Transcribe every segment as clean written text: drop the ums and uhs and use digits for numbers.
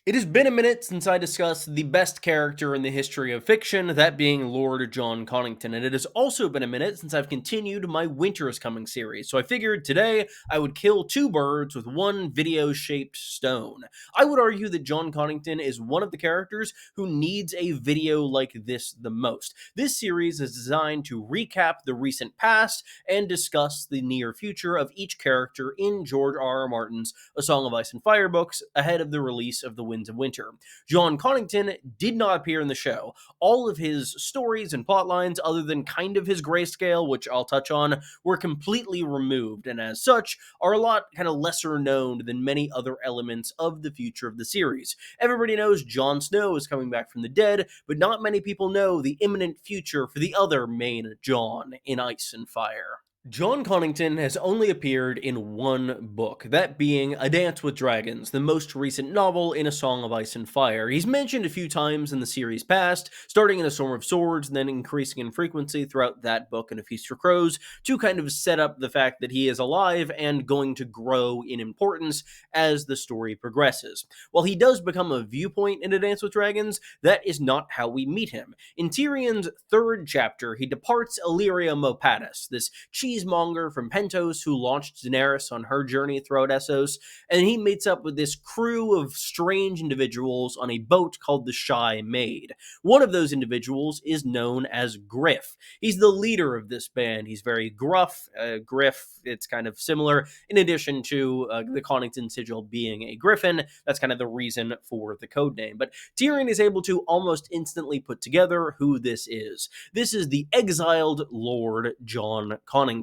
It has been a minute since I discussed the best character in the history of fiction, that being Lord Jon Connington, and it has also been a minute since I've continued my Winter is Coming series, so I figured today I would kill two birds with one video-shaped stone. I would argue that Jon Connington is one of the characters who needs a video like this the most. This series is designed to recap the recent past and discuss the near future of each character in George R. R. Martin's A Song of Ice and Fire books ahead of the release of The Winds of Winter. Jon Connington did not appear in the show. All of his stories and plot lines, other than kind of his grayscale, which I'll touch on, were completely removed, and as such, are a lot kind of lesser known than many other elements of the future of the series. Everybody knows Jon Snow is coming back from the dead, but not many people know the imminent future for the other main Jon in Ice and Fire. Jon Connington has only appeared in one book, that being A Dance with Dragons, the most recent novel in A Song of Ice and Fire. He's mentioned a few times in the series past, starting in A Storm of Swords and then increasing in frequency throughout that book and A Feast for Crows, to kind of set up the fact that he is alive and going to grow in importance as the story progresses. While he does become a viewpoint in A Dance with Dragons, that is not how we meet him. In Tyrion's third chapter, he departs Illyria Mopatis, this cheesemonger from Pentos who launched Daenerys on her journey throughout Essos, and he meets up with this crew of strange individuals on a boat called the Shy Maid. One of those individuals is known as Griff. He's the leader of this band. He's very gruff. Griff, it's kind of similar, in addition to the Connington sigil being a griffin. That's kind of the reason for the code name. But Tyrion is able to almost instantly put together who this is. This is the exiled Lord Jon Connington.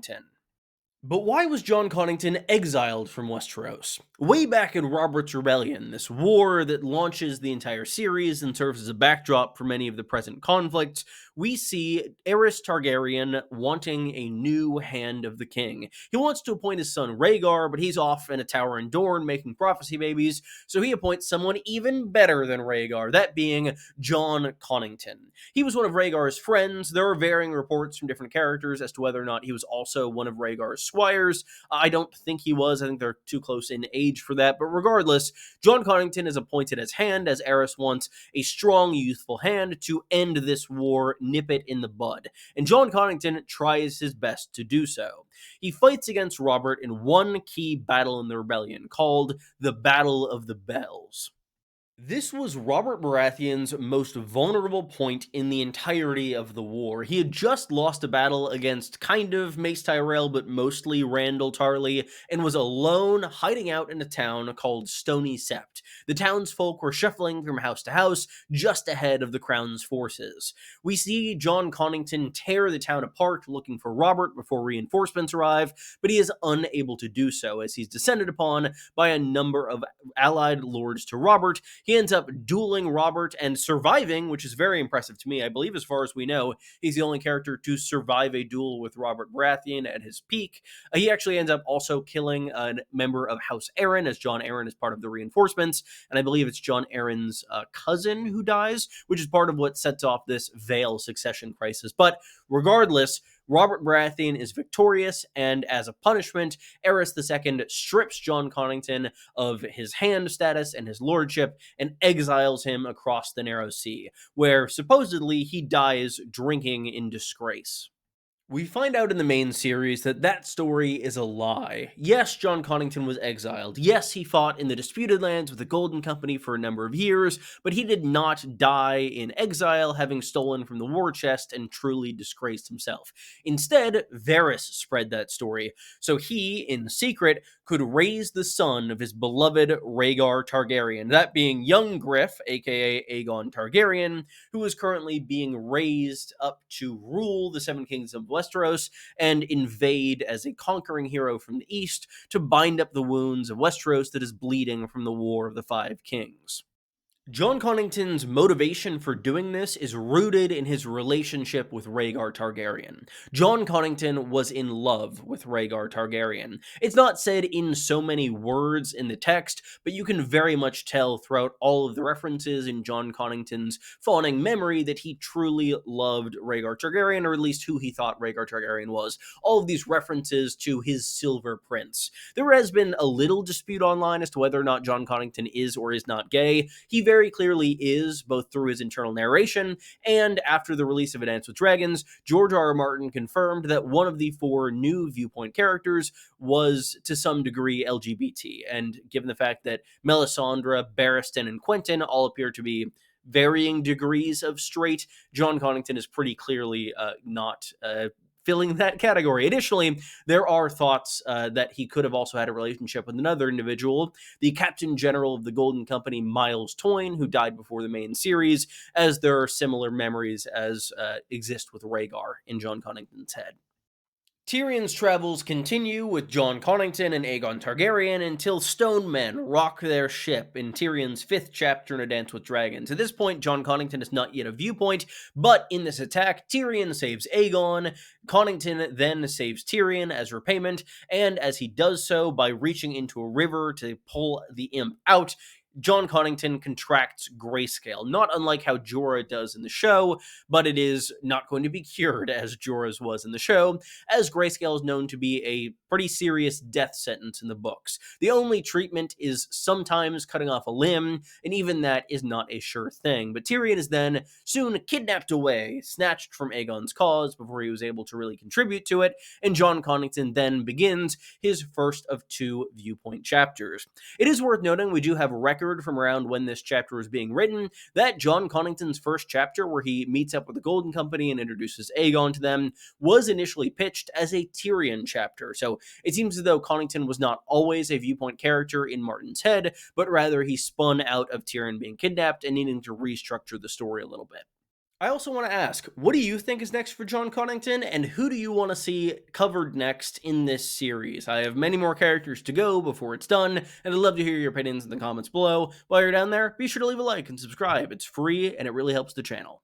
But why was Jon Connington exiled from Westeros? Way back in Robert's Rebellion, this war that launches the entire series and serves as a backdrop for many of the present conflicts, we see Aerys Targaryen wanting a new hand of the king. He wants to appoint his son Rhaegar, but he's off in a tower in Dorne making prophecy babies, so he appoints someone even better than Rhaegar, that being Jon Connington. He was one of Rhaegar's friends. There are varying reports from different characters as to whether or not he was also one of Rhaegar's squires. I don't think he was. I think they're too close in age for that. But regardless, Jon Connington is appointed as hand, as Aerys wants a strong, youthful hand to end this war, nip it in the bud. And Jon Connington tries his best to do so. He fights against Robert in one key battle in the rebellion, called the Battle of the Bells. This was Robert Baratheon's most vulnerable point in the entirety of the war. He had just lost a battle against kind of Mace Tyrell, but mostly Randall Tarley, and was alone hiding out in a town called Stony Sept. The townsfolk were shuffling from house to house just ahead of the Crown's forces. We see Jon Connington tear the town apart looking for Robert before reinforcements arrive, but he is unable to do so as he's descended upon by a number of allied lords to Robert. He ends up dueling Robert and surviving, which is very impressive to me. I believe, as far as we know, he's the only character to survive a duel with Robert Baratheon at his peak. He actually ends up also killing a member of House Arryn, as Jon Arryn is part of the reinforcements, and I believe it's Jon Arryn's cousin who dies, which is part of what sets off this Vale succession crisis. But regardless, Robert Baratheon is victorious, and as a punishment, Aerys II strips Jon Connington of his hand status and his lordship and exiles him across the Narrow Sea, where supposedly he dies drinking in disgrace. We find out in the main series that that story is a lie. Yes, Jon Connington was exiled. Yes, he fought in the Disputed Lands with the Golden Company for a number of years, but he did not die in exile, having stolen from the war chest and truly disgraced himself. Instead, Varys spread that story, so he, in secret, could raise the son of his beloved Rhaegar Targaryen, that being young Griff, aka Aegon Targaryen, who is currently being raised up to rule the Seven Kingdoms of Westeros and invade as a conquering hero from the east to bind up the wounds of Westeros that is bleeding from the War of the Five Kings. Jon Connington's motivation for doing this is rooted in his relationship with Rhaegar Targaryen. Jon Connington was in love with Rhaegar Targaryen. It's not said in so many words in the text, but you can very much tell throughout all of the references in Jon Connington's fawning memory that he truly loved Rhaegar Targaryen, or at least who he thought Rhaegar Targaryen was. All of these references to his Silver Prince. There has been a little dispute online as to whether or not Jon Connington is or is not gay. He very clearly is, both through his internal narration and after the release of A Dance with Dragons. George R. R. Martin confirmed that one of the 4 new Viewpoint characters was to some degree LGBT, and given the fact that Melisandre, Barristan, and Quentyn all appear to be varying degrees of straight, Jon Connington is pretty clearly not filling that category. Additionally, there are thoughts that he could have also had a relationship with another individual, the Captain General of the Golden Company, Miles Toyne, who died before the main series, as there are similar memories as exist with Rhaegar in Jon Connington's head. Tyrion's travels continue with Jon Connington and Aegon Targaryen until stone men rock their ship in Tyrion's 5th chapter in A Dance with Dragons. At this point, Jon Connington is not yet a Viewpoint, but in this attack, Tyrion saves Aegon, Connington then saves Tyrion as repayment, and as he does so by reaching into a river to pull the imp out, Jon Connington contracts grayscale, not unlike how Jorah does in the show, but it is not going to be cured as Jorah's was in the show, as grayscale is known to be a pretty serious death sentence in the books. The only treatment is sometimes cutting off a limb, and even that is not a sure thing. But Tyrion is then soon kidnapped away, snatched from Aegon's cause before he was able to really contribute to it, and Jon Connington then begins his first of 2 Viewpoint chapters. It is worth noting we do have a record from around when this chapter was being written that Jon Connington's first chapter, where he meets up with the Golden Company and introduces Aegon to them, was initially pitched as a Tyrion chapter. So it seems as though Connington was not always a Viewpoint character in Martin's head, but rather he spun out of Tyrion being kidnapped and needing to restructure the story a little bit. I also want to ask, what do you think is next for Jon Connington, and who do you want to see covered next in this series? I have many more characters to go before it's done, and I'd love to hear your opinions in the comments below. While you're down there, be sure to leave a like and subscribe. It's free, and it really helps the channel.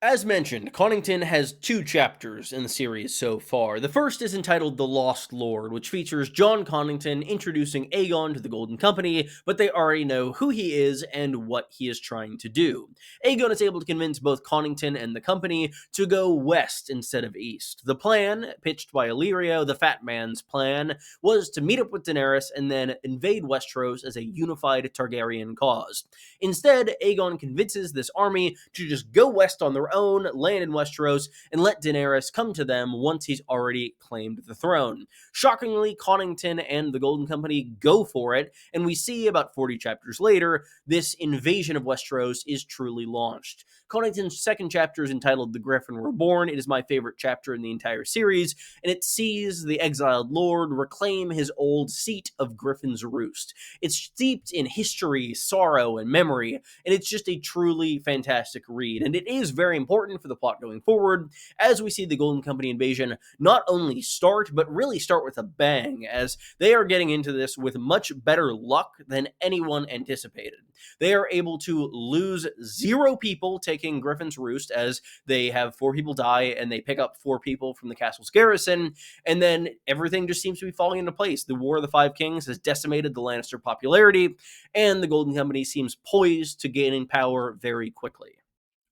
As mentioned, Connington has 2 chapters in the series so far. The first is entitled The Lost Lord, which features Jon Connington introducing Aegon to the Golden Company, but they already know who he is and what he is trying to do. Aegon is able to convince both Connington and the company to go west instead of east. The plan, pitched by Illyrio, the Fat Man's plan, was to meet up with Daenerys and then invade Westeros as a unified Targaryen cause. Instead, Aegon convinces this army to just go west on their own, land in Westeros, and let Daenerys come to them once he's already claimed the throne. Shockingly, Connington and the Golden Company go for it, and we see about 40 chapters later, this invasion of Westeros is truly launched. Connington's second chapter is entitled The Griffin Reborn. It is my favorite chapter in the entire series, and it sees the exiled lord reclaim his old seat of Griffin's Roost. It's steeped in history, sorrow, and memory, and it's just a truly fantastic read, and it is very important for the plot going forward, as we see the Golden Company invasion not only start, but really start with a bang, as they are getting into this with much better luck than anyone anticipated. They are able to lose 0 people taking Griffin's Roost, as they have 4 people die, and they pick up 4 people from the castle's garrison, and then everything just seems to be falling into place. The War of the Five Kings has decimated the Lannister popularity, and the Golden Company seems poised to gaining power very quickly.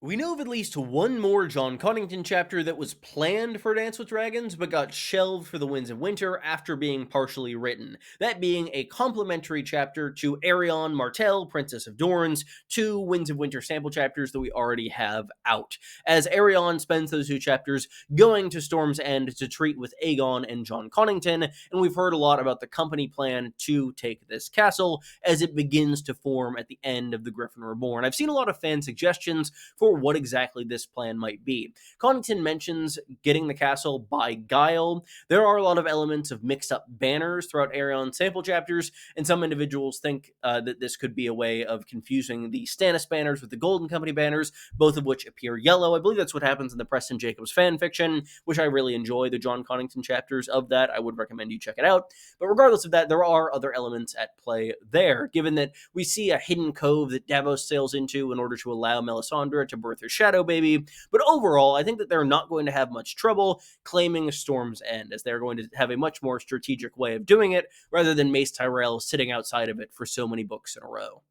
We know of at least 1 more Jon Connington chapter that was planned for Dance with Dragons, but got shelved for the Winds of Winter after being partially written. That being a complementary chapter to Arianne Martell, Princess of Dorne's 2 Winds of Winter sample chapters that we already have out, as Arianne spends those 2 chapters going to Storm's End to treat with Aegon and Jon Connington, and we've heard a lot about the company plan to take this castle as it begins to form at the end of The Griffin Reborn. I've seen a lot of fan suggestions for for what exactly this plan might be. Connington mentions getting the castle by guile. There are a lot of elements of mixed up banners throughout Aeron's sample chapters, and some individuals think that this could be a way of confusing the Stannis banners with the Golden Company banners, both of which appear yellow. I believe that's what happens in the Preston Jacobs fan fiction, which I really enjoy. The Jon Connington chapters of that, I would recommend you check it out. But regardless of that, there are other elements at play there, given that we see a hidden cove that Davos sails into in order to allow Melisandre to birth her shadow baby. But overall, I think that they're not going to have much trouble claiming Storm's End, as they're going to have a much more strategic way of doing it, rather than Mace Tyrell sitting outside of it for so many books in a row.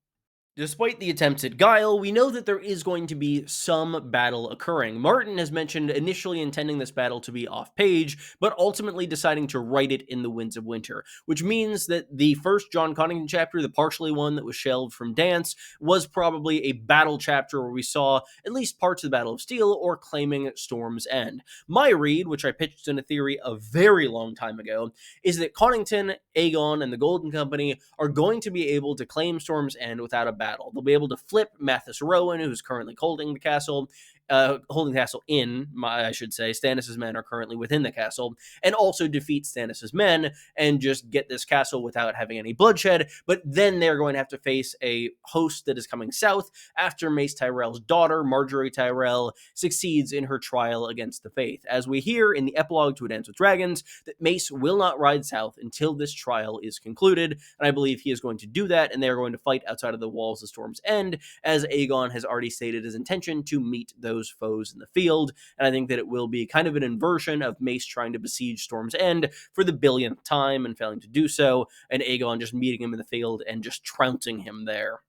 Despite the attempts at guile, we know that there is going to be some battle occurring. Martin has mentioned initially intending this battle to be off-page, but ultimately deciding to write it in the Winds of Winter, which means that the first Jon Connington chapter, the partially one that was shelved from Dance, was probably a battle chapter where we saw at least parts of the Battle of Steel or claiming Storm's End. My read, which I pitched in a theory a very long time ago, is that Connington, Aegon, and the Golden Company are going to be able to claim Storm's End without a battle. They'll be able to flip Mathis Rowan, who's currently holding the castle, I should say. Stannis' men are currently within the castle, and also defeat Stannis' men and just get this castle without having any bloodshed. But then they're going to have to face a host that is coming south after Mace Tyrell's daughter, Marjorie Tyrell, succeeds in her trial against the faith. As we hear in the epilogue to A Dance with Dragons, that Mace will not ride south until this trial is concluded, and I believe he is going to do that, and they are going to fight outside of the walls of Storm's End, as Aegon has already stated his intention to meet those foes in the field. And I think that it will be kind of an inversion of Mace trying to besiege Storm's End for the billionth time and failing to do so, and Aegon just meeting him in the field and just trouncing him there.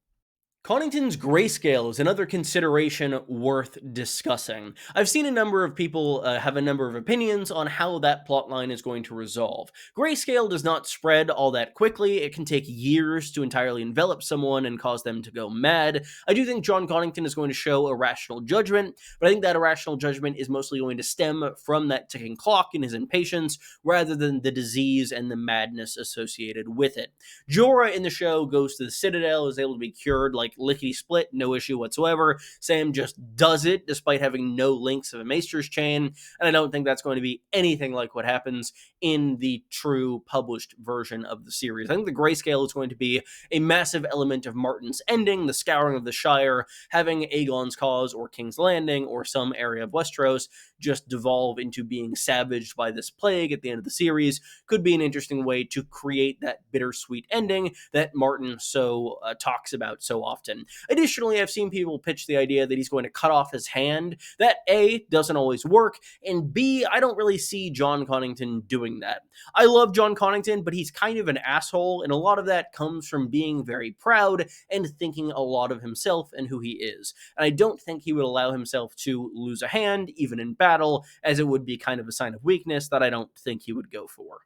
Connington's grayscale is another consideration worth discussing. I've seen a number of people have a number of opinions on how that plotline is going to resolve. Grayscale does not spread all that quickly. It can take years to entirely envelop someone and cause them to go mad. I do think Jon Connington is going to show irrational judgment, but I think that irrational judgment is mostly going to stem from that ticking clock and his impatience, rather than the disease and the madness associated with it. Jorah in the show goes to the Citadel, is able to be cured like lickety split, no issue whatsoever. Sam just does it despite having no links of a Maester's chain, and I don't think that's going to be anything like what happens in the true published version of the series. I think the grayscale is going to be a massive element of Martin's ending, the scouring of the Shire, having Aegon's cause or King's Landing or some area of Westeros just devolve into being savaged by this plague at the end of the series could be an interesting way to create that bittersweet ending that Martin so talks about so often. Additionally, I've seen people pitch the idea that he's going to cut off his hand. That A, doesn't always work, and B, I don't really see Jon Connington doing that. I love Jon Connington, but he's kind of an asshole, and a lot of that comes from being very proud and thinking a lot of himself and who he is. And I don't think he would allow himself to lose a hand, even in battle, as it would be kind of a sign of weakness that I don't think he would go for.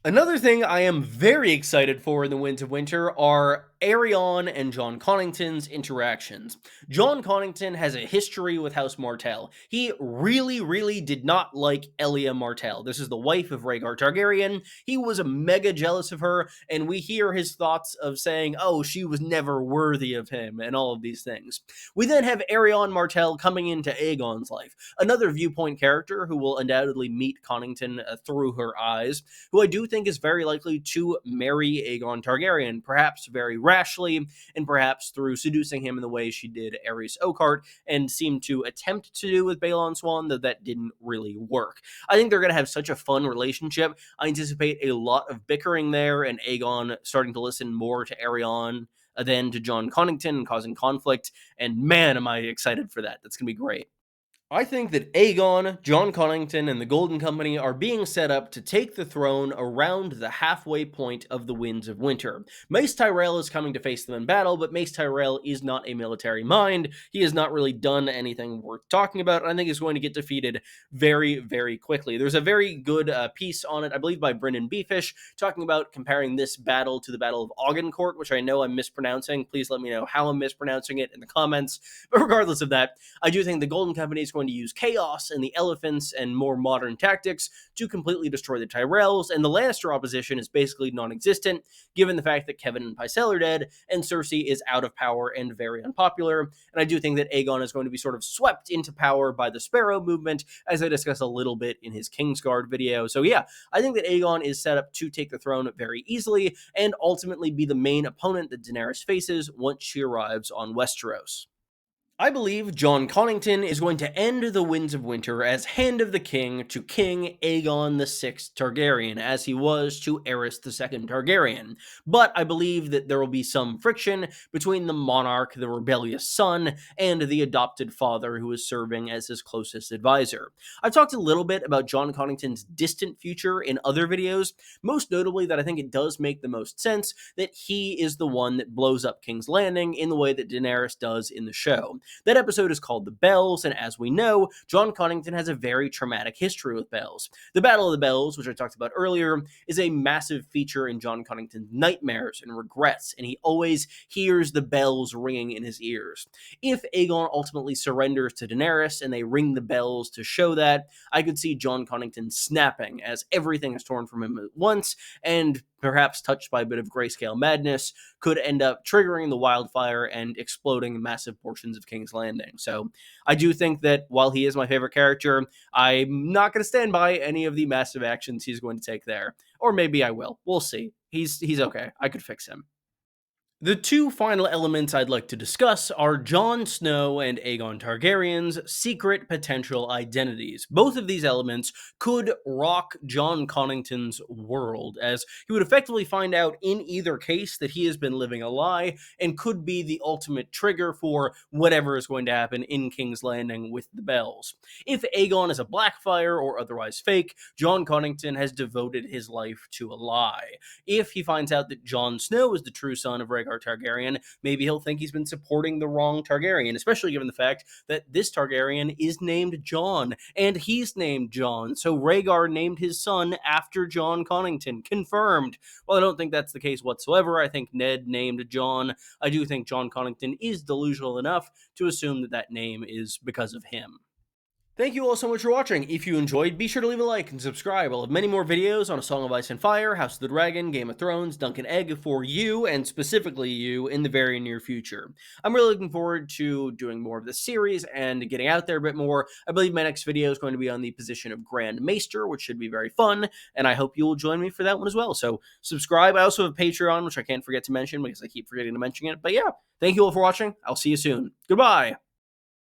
Another thing I am very excited for in the Winds of Winter are Aerion and Jon Connington's interactions. Jon Connington has a history with House Martell. He really did not like Elia Martell. This is the wife of Rhaegar Targaryen. He was mega jealous of her, and we hear his thoughts of saying, oh, she was never worthy of him, and all of these things. We then have Aerion Martell coming into Aegon's life, another Viewpoint character who will undoubtedly meet Connington through her eyes, who I do think is very likely to marry Aegon Targaryen, perhaps very rashly, and perhaps through seducing him in the way she did Aerys Oakheart and seemed to attempt to do with Balon Swan, though that didn't really work. I think they're going to have such a fun relationship. I anticipate a lot of bickering there, and Aegon starting to listen more to Aerion than to Jon Connington, causing conflict, and man, am I excited for that. That's going to be great. I think that Aegon, Jon Connington, and the Golden Company are being set up to take the throne around the halfway point of the Winds of Winter. Mace Tyrell is coming to face them in battle, but Mace Tyrell is not a military mind. He has not really done anything worth talking about, and I think he's going to get defeated very quickly. There's a very good piece on it, I believe by Brendan Beefish, talking about comparing this battle to the Battle of Agincourt, which I know I'm mispronouncing. Please let me know how I'm mispronouncing it in the comments. But regardless of that, I do think the Golden Company is going to use chaos and the elephants and more modern tactics to completely destroy the Tyrells, and the Lannister opposition is basically non-existent, given the fact that Kevan and Pycelle are dead, and Cersei is out of power and very unpopular. And I do think that Aegon is going to be sort of swept into power by the Sparrow movement, as I discussed a little bit in his Kingsguard video. So yeah, I think that Aegon is set up to take the throne very easily, and ultimately be the main opponent that Daenerys faces once she arrives on Westeros. I believe Jon Connington is going to end the Winds of Winter as Hand of the King to King Aegon VI Targaryen, as he was to Aerys II Targaryen. But I believe that there will be some friction between the monarch, the rebellious son, and the adopted father who is serving as his closest advisor. I've talked a little bit about Jon Connington's distant future in other videos, most notably that I think it does make the most sense that he is the one that blows up King's Landing in the way that Daenerys does in the show. That episode is called The Bells, and as we know, Jon Connington has a very traumatic history with bells. The Battle of the Bells, which I talked about earlier, is a massive feature in Jon Connington's nightmares and regrets, and he always hears the bells ringing in his ears. If Aegon ultimately surrenders to Daenerys and they ring the bells to show that, I could see Jon Connington snapping as everything is torn from him at once, and perhaps touched by a bit of grayscale madness, could end up triggering the wildfire and exploding massive portions of King's Landing. So I do think that while he is my favorite character, I'm not going to stand by any of the massive actions he's going to take there. Or maybe I will. We'll see. He's okay. I could fix him. The two final elements I'd like to discuss are Jon Snow and Aegon Targaryen's secret potential identities. Both of these elements could rock Jon Connington's world, as he would effectively find out in either case that he has been living a lie, and could be the ultimate trigger for whatever is going to happen in King's Landing with the bells. If Aegon is a Blackfire or otherwise fake, Jon Connington has devoted his life to a lie. If he finds out that Jon Snow is the true son of Rhaegar Targaryen, maybe he'll think he's been supporting the wrong Targaryen, especially given the fact that this Targaryen is named Jon, and he's named Jon, so Rhaegar named his son after Jon Connington. Confirmed. Well, I don't think that's the case whatsoever. I think Ned named Jon. I do think Jon Connington is delusional enough to assume that that name is because of him. Thank you all so much for watching. If you enjoyed, be sure to leave a like and subscribe. I'll have many more videos on A Song of Ice and Fire, House of the Dragon, Game of Thrones, Dunk and Egg for you, and specifically you, in the very near future. I'm really looking forward to doing more of this series and getting out there a bit more. I believe my next video is going to be on the position of Grand Maester, which should be very fun, and I hope you will join me for that one as well. So subscribe. I also have Patreon, which I can't forget to mention because I keep forgetting to mention it. But yeah, thank you all for watching. I'll see you soon. Goodbye!